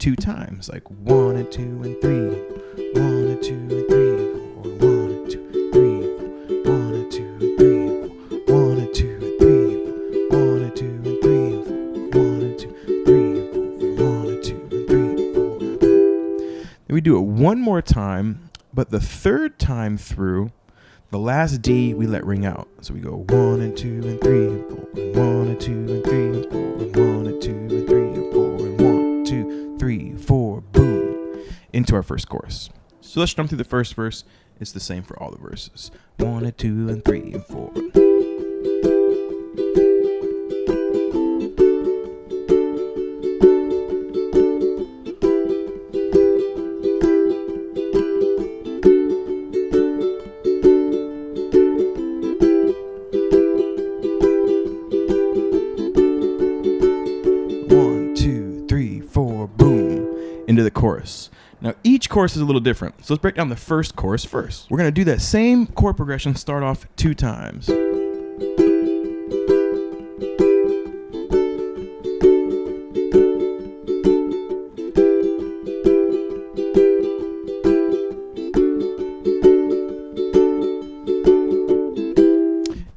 2 times, like 1 and 2 and 3, 1 and 2 and 3 and 4, 1 and 2 and 3 and 4, 1 and 2 and 3 and 4, 1 and 2 and 3 and 4, 1 and 2 and 3 and 4, 1 and 2 and 3 and 4, 1 and 2 and 3 and 4. Then we do it one more time, but the 3rd time through, the last D we let ring out. So we go 1 and 2 and 3 and 4, and 1 and 2 and 3 and 4, and 1 and 2 and 3 and 4, and 1, 2, 3, 4, boom, into our first chorus. So let's strum through the first verse. It's the same for all the verses. 1 and 2 and 3 and 4. Into the chorus. Now each chorus is a little different, so let's break down the first chorus first. We're going to do that same chord progression, start off 2 times.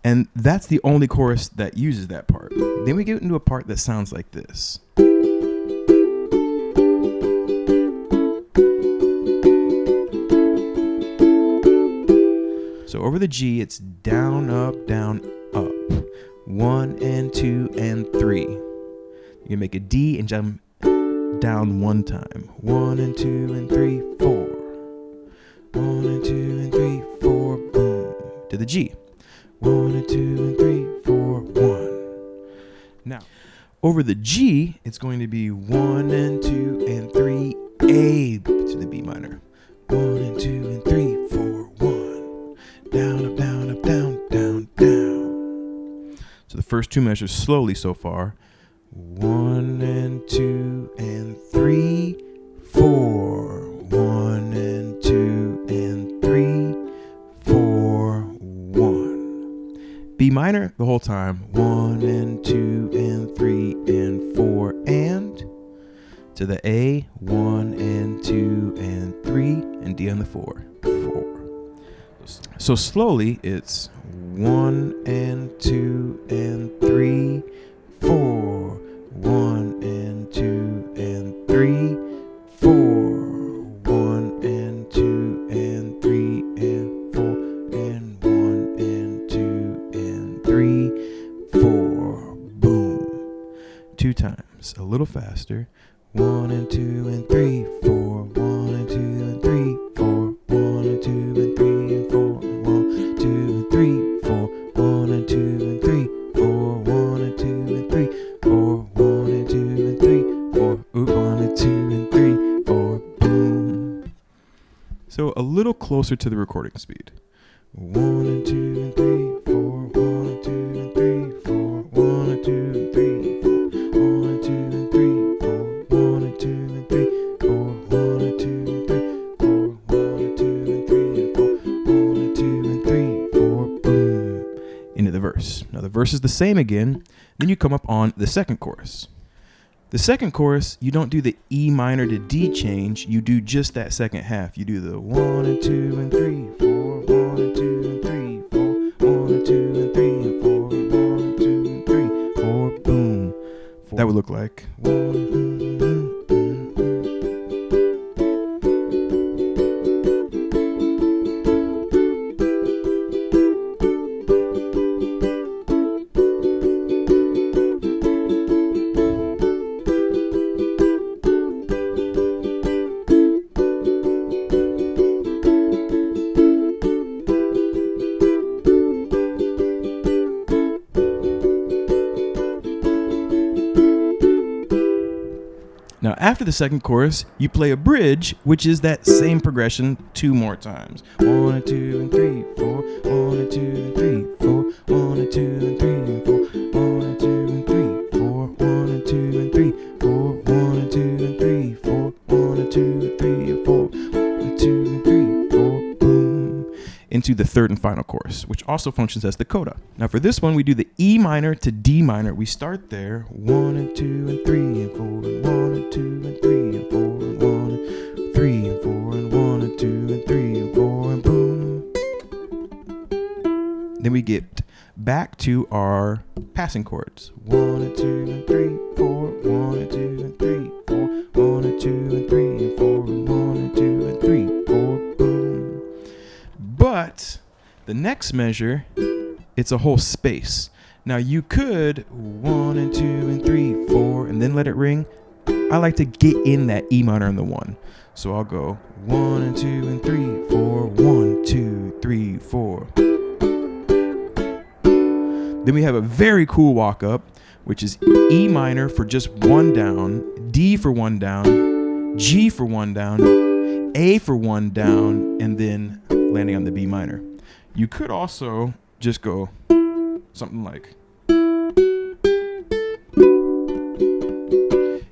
And that's the only chorus that uses that part. Then we get into a part that sounds like this. So over the G, it's down, up, 1 and 2 and 3. You can make a D and jump down 1 time. 1 and 2 and 3, 4. 1 and 2 and 3, 4, boom. To the G. 1 and 2 and 3, 4, 1. Now, over the G, it's going to be 1 and 2 and 3, A to the B minor. 1 and 2 and 3, 4, 1. Down, up, down, up, down, down, down. So the first 2 measures slowly so far. 1 and 2 and 3, 4. 1 and 2 and 3, 4, 1. B minor the whole time. 1 and 2 and 3 and 4 and to the A. 1 and 2 and 3 and D on the 4. 4. So slowly, it's 1 and 2 and 3, 4. 1 and 2 and 3, 4. 1 and 2 and 3 and 4. And 1 and 2 and 3, 4. Boom. 2 times. A little faster. 1 and 2 and 3, 4. 1 and 2 and 3, 4. 1 and 2 and 3 and 4. 1, 2 and 3, 4. 1 and 2 and 3, 4. 1 and 2 and 3, 4. 1 and 2 and 3, 4. 1 and 2 and 3, 4. Boom. So a little closer to the recording speed. 1 and 2 and 3, 4. 1 and 2 and 3, 4. 1 and 2 and 3, 4. 1 and 2 and 3, 4. 1 and 2 and 3, 4. 1 and 2 and 3, 4. 1 and 2 and 3 and 4. 1 and 2 and 3, 4. Boom. Into the verse. Now the verse is the same again. Then you come up on the second chorus. The second chorus, you don't do the E minor to D change. You do just that second half. You do the 1 and 2 and 3, 4. 1 and 2 and 3, 4. 1 and 2 and 3 and 4. 1 and 2 and 3, 4. Boom. That would look like 1. Now, after the second chorus, you play a bridge, which is that same progression 2 more times. 1 and 2 and 3, 4. 1 and 2 and 3, 4. 1 and 2 and 3 and 4. 1 and 2 and 3, 4. 1 and 2 and 3, 4. 1 and 2 and 3, 4. 1 and 2 and 3 and 4. 1 and 2 and 3, 4. Boom. into the third and final chorus, which also functions as the coda. Now for this one, we do the E minor to D minor. We start there, 1 and 2 and 3 and 4 and 1 and 2 and 3 and 4 and 1 and 3 and 4 and 1 and 2 and 3 and 4 and boom. Then we get back to our passing chords, 1 and 2 and 3, 4, 1 and 2 and 3, 4, 1 and 2 and 3 and 4 and 1 and 2 and 3, 4, boom. But the next measure, it's a whole space. Now you could 1 and 2 and 3, 4, and then let it ring. I like to get in that E minor on the 1. So I'll go 1 and 2 and 3, 4, 1, 2, 3, 4. Then we have a very cool walk up, which is E minor for just 1 down, D for 1 down, G for 1 down, A for 1 down, and then landing on the B minor. You could also just go something like,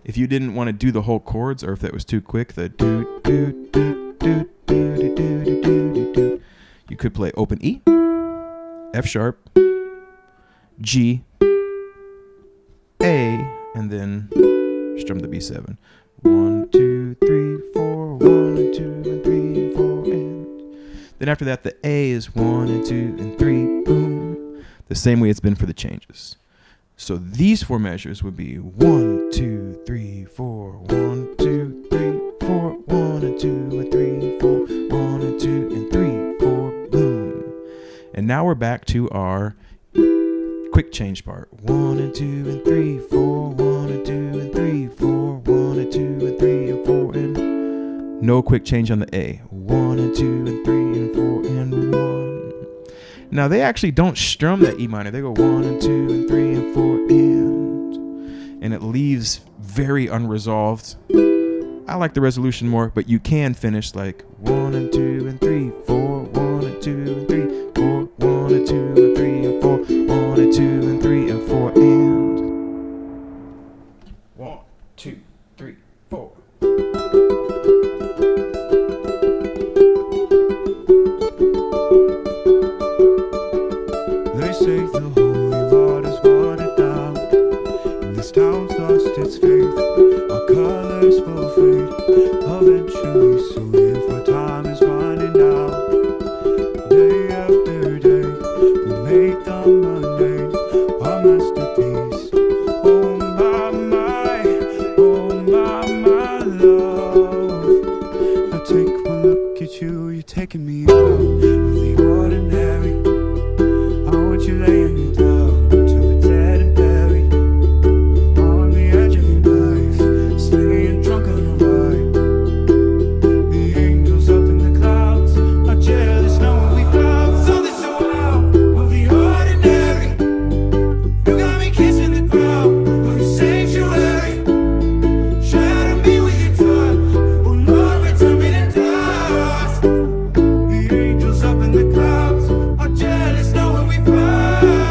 if you didn't want to do the whole chords, or if that was too quick, the do do do do do do do do do do. You could play open E, F sharp, G, A, and then strum the B7. 1, 2, 3, 4, 1 and 2 and 3 and 4 and then after that the A is 1 and 2 and 3, boom. The same way it's been for the changes. So these 4 measures would be 1, 2, 3, 4, 1, 2, 3, 4, 1 and 2 and 3 and 4, 1 and 2 and 3, 4, boom. And now we're back to our quick change part. 1 and 2 and 3, 4, 1 and 2 and 3, 4, 1 and 2 and 3 and 4 and no quick change on the A. 1 and 2 and 3 and 4 and 1. Now they actually don't strum that E minor. They go 1 and 2 and 3 and 4 and it leaves very unresolved. I like the resolution more, but you can finish like 1 and 2 and 3, 4, 1 and 2 and 3, 4, 1 and 2 and 3 and 4, 1 and 2 and 3 and 4 and 1, 2, 3, 4. They say the holy Lord is watered down, and this town's lost its faith. Our colors will fade eventually, so if our time is running out, day after day, we make the mundane our masterpiece. Oh my love, I take one look at you, you're taking me out of the ordinary. I want you laying me down till we're dead and buried, on the edge of your knife, staying drunk on the ride. The angels up in the clouds are jealous knowing we found something so out of the ordinary. You got me kissing the ground of your sanctuary, shadow me with your touch, oh Lord, return me to dust. The angels up in the clouds are jealous knowing we found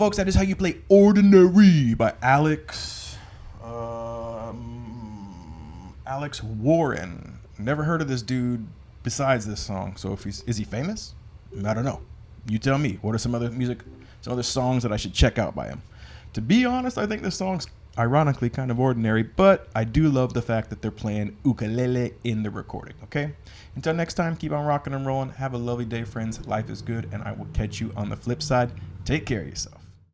folks, that is how you play Ordinary by Alex Warren. Never heard of this dude besides this song. So is he famous? I don't know. You tell me. What are some other songs that I should check out by him? To be honest, I think this song's ironically kind of ordinary, but I do love the fact that they're playing ukulele in the recording, okay? Until next time, keep on rocking and rolling. Have a lovely day, friends. Life is good, and I will catch you on the flip side. Take care of yourself.